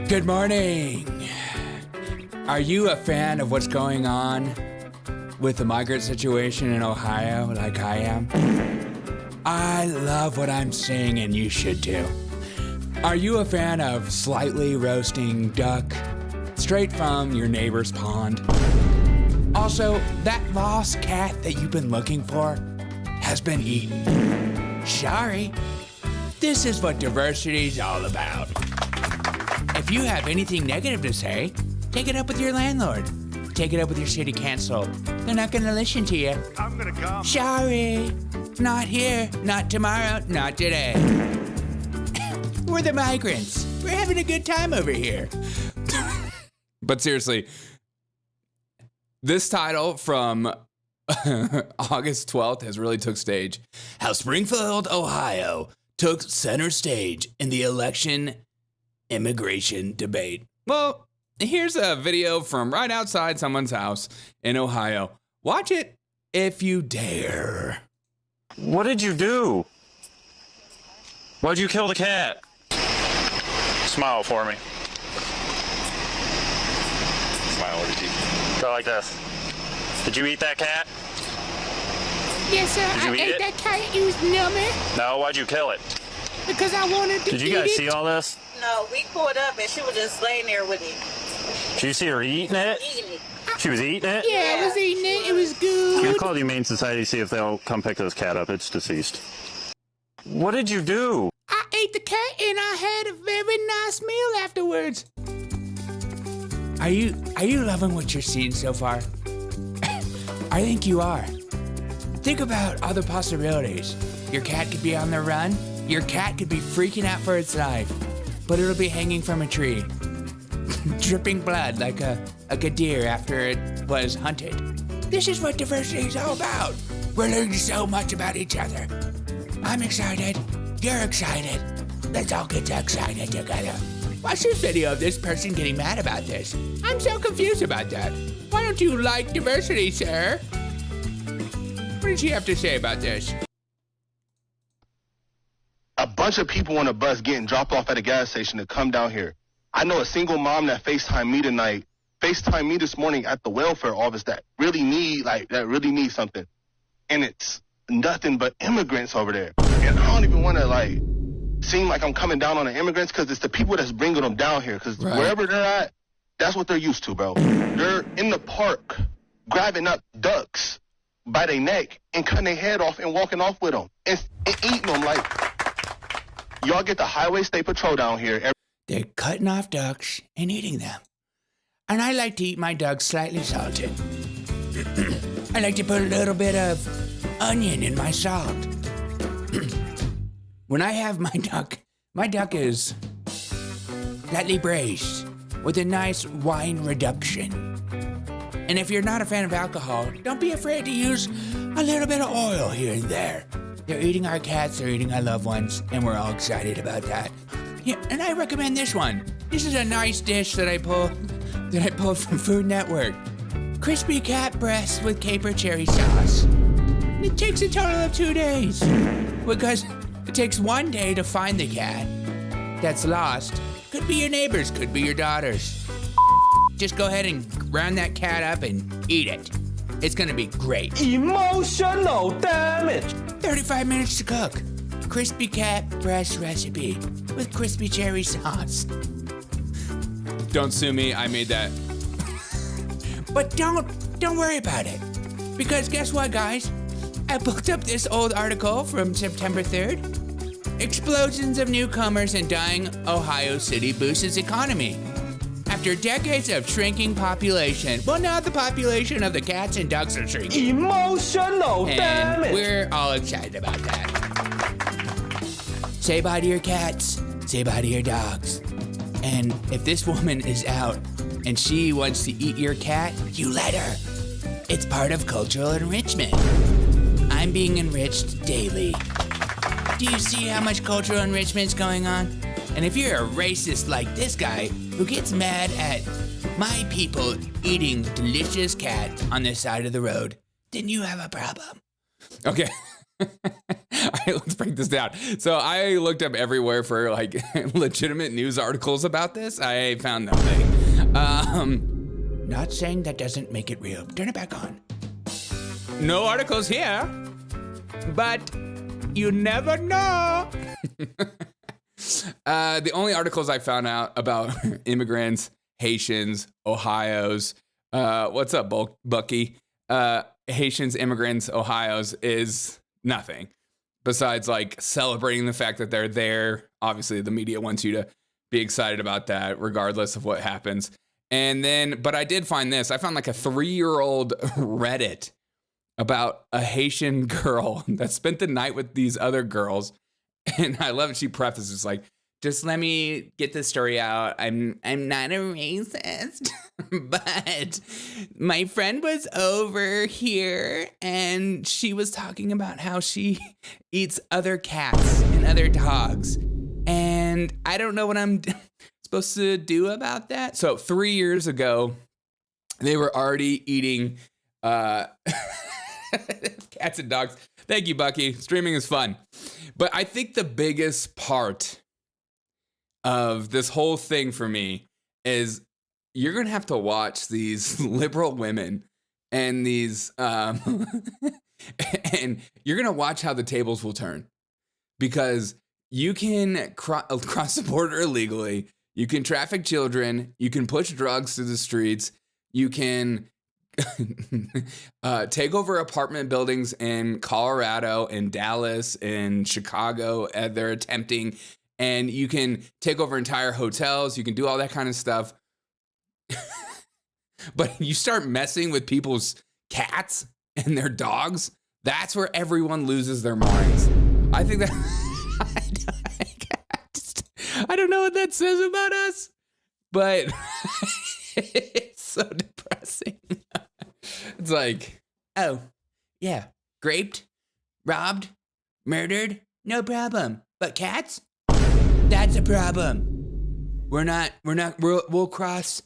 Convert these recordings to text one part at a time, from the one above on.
Good morning. Are you a fan of what's going on with the migrant situation in Ohio, like I am? I love what I'm seeing, and you should too. Are you a fan of slightly roasting duck straight from your neighbor's pond? Also, that lost cat that you've been looking for has been eaten. Sorry. This is what diversity is all about. If you have anything negative to say, take it up with your landlord. Take it up with your city council. They're not gonna listen to you. I'm gonna come. Sorry. Not here, not tomorrow, not today. We're the migrants. We're having a good time over here. But seriously, this title from August 12th has really took stage. How Springfield, Ohio took center stage in the election immigration debate. Well, here's a video from right outside someone's house in Ohio. Watch it if you dare. What did you do? Why'd you kill the cat? Smile for me. Smile with your teeth. Go like this. Did you eat that cat? Yes, sir. Did you I eat ate it? that cat. It was nummy No, why'd you kill it? because I wanted to Did you eat guys it. see all this? No, we pulled up and she was just laying there with it, Did you see her eating it? eating it. She was eating it? Yeah, I was eating it. It was I'm good. gonna call the Humane Society to see if they'll come pick this cat up. It's deceased. What did you do? I ate the cat and I had a very nice meal afterwards. Are you loving what you're seeing so far? I think you are. Think about other possibilities. Your cat could be on the run. Your cat could be freaking out for its life, but it'll be hanging from a tree, dripping blood like a deer after it was hunted. This is what diversity is all about. We're learning so much about each other. I'm excited. You're excited. Let's all get excited together. Watch this video of this person getting mad about this. I'm so confused about that. Why don't you like diversity, sir? What did she have to say about this? A bunch of people on a bus getting dropped off at a gas station to come down here. I know a single mom that FaceTimed me tonight, FaceTimed me this morning at the welfare office that really need something. And it's nothing but immigrants over there. And I don't even want to seem like I'm coming down on the immigrants because it's the people that's bringing them down here. Because wherever they're at, that's what they're used to, bro. They're in the park grabbing up ducks by their neck and cutting their head off and walking off with them and eating them like... Y'all get the Highway State Patrol down here. They're cutting off ducks and eating them. And I like to eat my ducks slightly salted. I like to put a little bit of onion in my salt. When I have my duck is lightly braised with a nice wine reduction. And if you're not a fan of alcohol, don't be afraid to use a little bit of oil here and there. They're eating our cats, they're eating our loved ones, and we're all excited about that. Yeah, and I recommend this one. This is a nice dish that I pulled from Food Network. Crispy cat breast with caper cherry sauce. It takes a total of 2 days because it takes 1 day to find the cat that's lost. Could be your neighbors, could be your daughters. Just go ahead and round that cat up and eat it. It's gonna be great. Emotional damage. 35 minutes to cook. Crispy cat breast recipe with crispy cherry sauce. Don't sue me, I made that. But don't worry about it. Because guess what, guys? I looked up this old article from September 3rd. Explosions of newcomers in dying Ohio City boosts its economy. After decades of shrinking population, well, now the population of the cats and ducks are shrinking. Emotional And damage. we're all excited about that. Say bye to your cats. Say bye to your dogs. And if this woman is out and she wants to eat your cat, you let her. It's part of cultural enrichment. I'm being enriched daily. Do you see how much cultural enrichment's going on? And if you're a racist like this guy who gets mad at my people eating delicious cat on the side of the road, then you have a problem. Okay. right, let's break this down. So I looked up everywhere for like legitimate news articles about this. I found nothing. Not saying that doesn't make it real. Turn it back on. No articles here, But you never know. the only articles I found out about immigrants, Haitians, Ohio's, what's up, Bucky? Haitians, immigrants, Ohio's is nothing besides like celebrating the fact that they're there. Obviously, the media wants you to be excited about that regardless of what happens. And then, but I did find this. I found like a 3-year-old Reddit about a Haitian girl that spent the night with these other girls. And I love it. She prefaces like, just let me get this story out. I'm not a racist, but my friend was over here and she was talking about how she eats other cats and other dogs. And I don't know what I'm supposed to do about that. So 3 years ago, they were already eating cats and dogs. Thank you, Bucky. Streaming is fun. But I think the biggest part of this whole thing for me is you're going to have to watch these liberal women and these, and you're going to watch how the tables will turn, because you can cross the border illegally. You can traffic children. You can push drugs through the streets. You can take over apartment buildings in Colorado and Dallas and Chicago. They're attempting, and you can take over entire hotels. You can do all that kind of stuff. But you start messing with people's cats and their dogs. That's where everyone loses their minds. I think that I don't know what that says about us, but it's so depressing. It's like, Oh, yeah. Raped, robbed, murdered, no problem. But cats? That's a problem. We'll cross.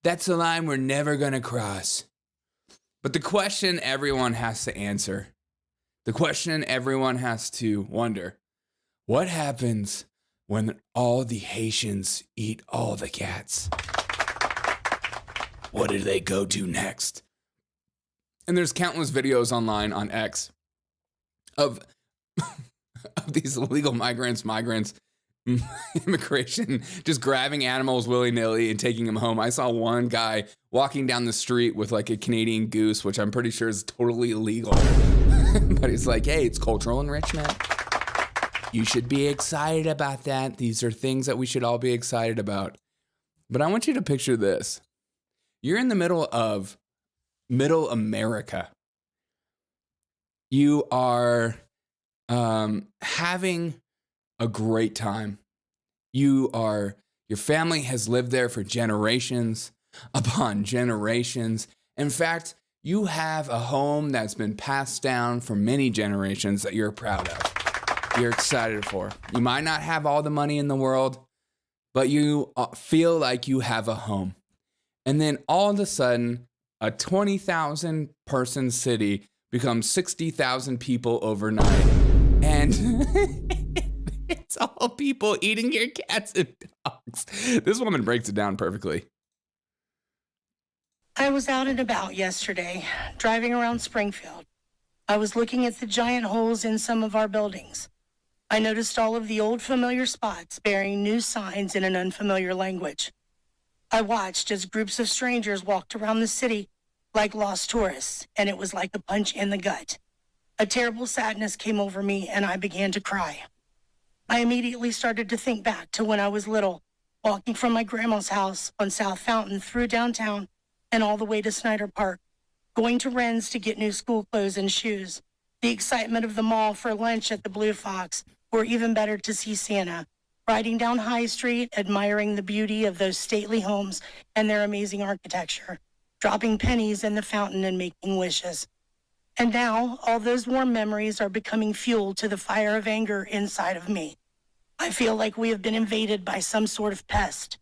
That's the line we're never gonna cross. but the question everyone has to answer, the question everyone has to wonder, what happens when all the Haitians eat all the cats? What do they go to next? And there's countless videos online on X of these illegal migrants, immigration, just grabbing animals willy-nilly and taking them home. I saw one guy walking down the street with like a Canadian goose, which I'm pretty sure is totally illegal. But he's like, hey, it's cultural enrichment. You should be excited about that. These are things that we should all be excited about. But I want you to picture this. You're in the middle of Middle America. You are having a great time. Your family has lived there for generations upon generations. In fact, you have a home that's been passed down for many generations that you're proud of. You're excited for. You might not have all the money in the world, but you feel like you have a home. And then all of a sudden, a 20,000 person city becomes 60,000 people overnight. And it's all people eating your cats and dogs. This woman breaks it down perfectly. I was out and about yesterday, driving around Springfield. I was looking at the giant holes in some of our buildings. I noticed all of the old familiar spots bearing new signs in an unfamiliar language. I watched as groups of strangers walked around the city like lost tourists, and it was like a punch in the gut. A terrible sadness came over me, and I began to cry. I immediately started to think back to when I was little, walking from my grandma's house on South Fountain through downtown and all the way to Snyder Park, going to Wren's to get new school clothes and shoes, the excitement of the mall for lunch at the Blue Fox, or even better, to see Santa, riding down High Street, admiring the beauty of those stately homes and their amazing architecture, dropping pennies in the fountain and making wishes. And now, all those warm memories are becoming fuel to the fire of anger inside of me. I feel like we have been invaded by some sort of pest.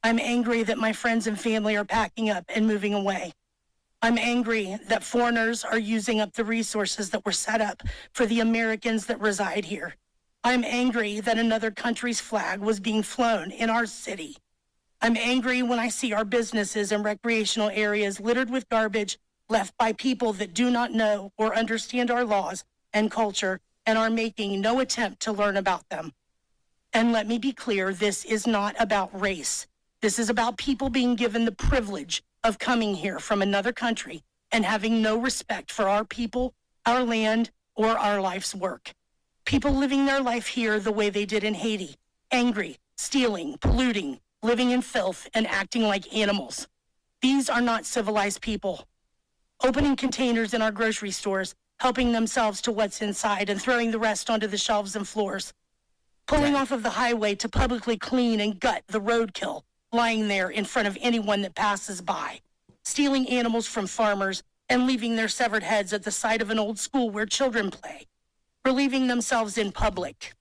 I'm angry that my friends and family are packing up and moving away. I'm angry that foreigners are using up the resources that were set up for the Americans that reside here. I'm angry that another country's flag was being flown in our city. I'm angry when I see our businesses and recreational areas littered with garbage left by people that do not know or understand our laws and culture and are making no attempt to learn about them. And let me be clear, this is not about race. This is about people being given the privilege of coming here from another country and having no respect for our people, our land, or our life's work. People living their life here the way they did in Haiti, angry, stealing, polluting, living in filth, and acting like animals. These are not civilized people. Opening containers in our grocery stores, helping themselves to what's inside and throwing the rest onto the shelves and floors. Pulling off of the highway to publicly clean and gut the roadkill lying there in front of anyone that passes by. Stealing animals from farmers and leaving their severed heads at the side of an old school where children play. Relieving themselves in public.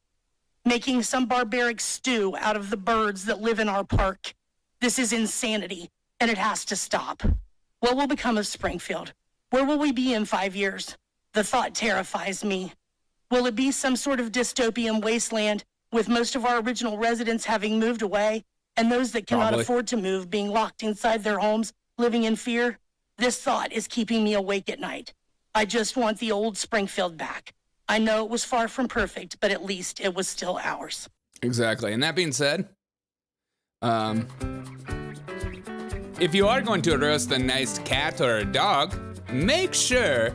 Making some barbaric stew out of the birds that live in our park. This is insanity, and it has to stop. What will become of Springfield? Where will we be in 5 years? The thought terrifies me. Will it be some sort of dystopian wasteland with most of our original residents having moved away and those that cannot afford to move being locked inside their homes, living in fear? This thought is keeping me awake at night. I just want the old Springfield back. I know it was far from perfect, but at least it was still ours. Exactly. And that being said, if you are going to roast a nice cat or a dog, make sure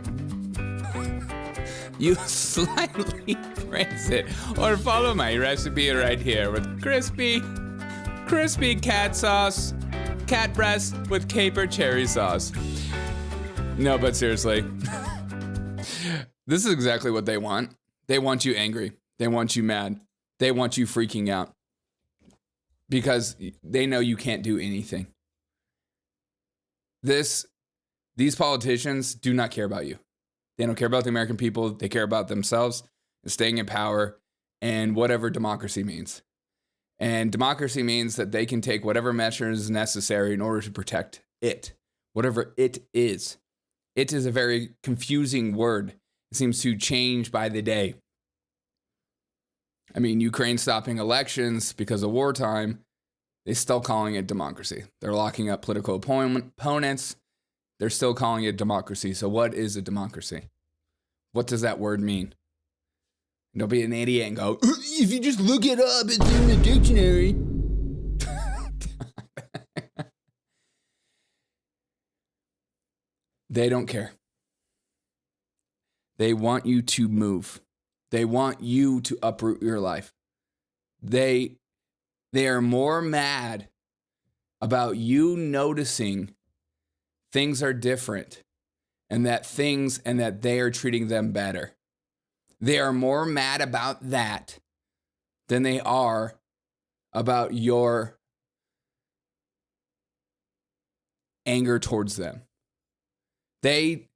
you slightly praise it, or follow my recipe right here with crispy cat sauce, cat breast with caper cherry sauce. No, but seriously, this is exactly what they want. They want you angry. They want you mad. They want you freaking out because they know you can't do anything. These politicians do not care about you. They don't care about the American people. They care about themselves and staying in power and whatever democracy means. And democracy means that they can take whatever measures necessary in order to protect it, whatever it is. It is a very confusing word. It seems to change by the day. I mean, Ukraine stopping elections because of wartime, they're still calling it democracy. They're locking up political opponents. They're still calling it democracy. So what is a democracy? What does that word mean? Don't be an idiot and go, if you just look it up, it's in the dictionary. They don't care. They want you to move. They want you to uproot your life. They are more mad about you noticing things are different and that they are treating them better. They are more mad about that than they are about your anger towards them. They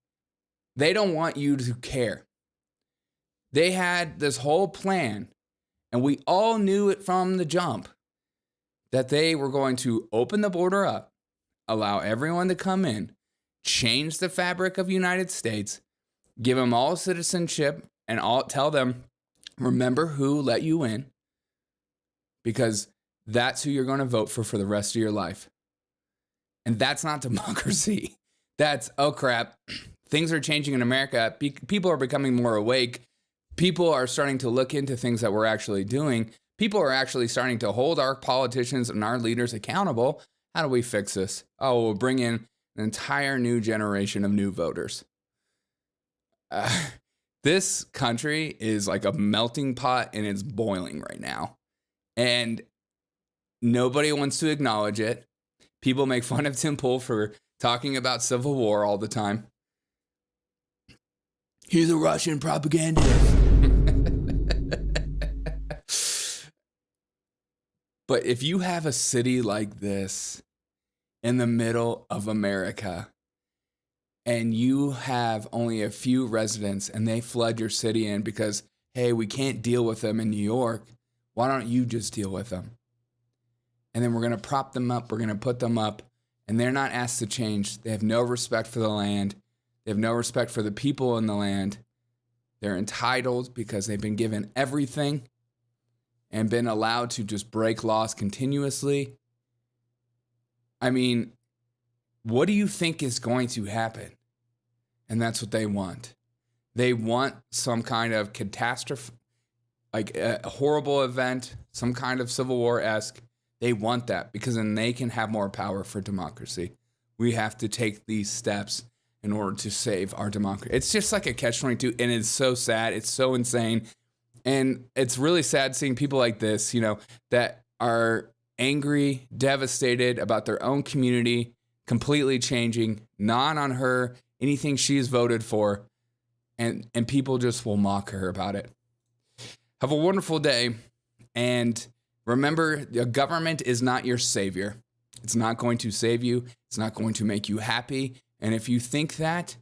don't want you to care. They had this whole plan, and we all knew it from the jump, that they were going to open the border up, allow everyone to come in, change the fabric of the United States, give them all citizenship, and tell them, remember who let you in, because that's who you're going to vote for the rest of your life. And that's not democracy. That's, oh crap, things are changing in America. People are becoming more awake. People are starting to look into things that we're actually doing. People are actually starting to hold our politicians and our leaders accountable. How do we fix this? Oh, we'll bring in an entire new generation of new voters. This country is like a melting pot and it's boiling right now. And nobody wants to acknowledge it. People make fun of Tim Pool for talking about civil war all the time. He's a Russian propagandist. But if you have a city like this in the middle of America, and you have only a few residents and they flood your city in because, hey, we can't deal with them in New York, why don't you just deal with them? And then we're going to prop them up, we're going to put them up, and they're not asked to change. They have no respect for the land. They have no respect for the people in the land. They're entitled because they've been given everything and been allowed to just break laws continuously. I mean, what do you think is going to happen? And that's what they want. They want some kind of catastrophe, like a horrible event, some kind of Civil War-esque. They want that because then they can have more power for democracy. We have to take these steps in order to save our democracy. It's just like a catch-22, and it's so sad. It's so insane. And it's really sad seeing people like this, that are angry, devastated about their own community, completely changing, not on her, anything she's voted for, and people just will mock her about it. Have a wonderful day, and remember, the government is not your savior. It's not going to save you. It's not going to make you happy. And if you think that,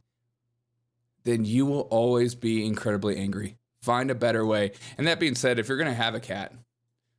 then you will always be incredibly angry. Find a better way. And that being said, if you're going to have a cat,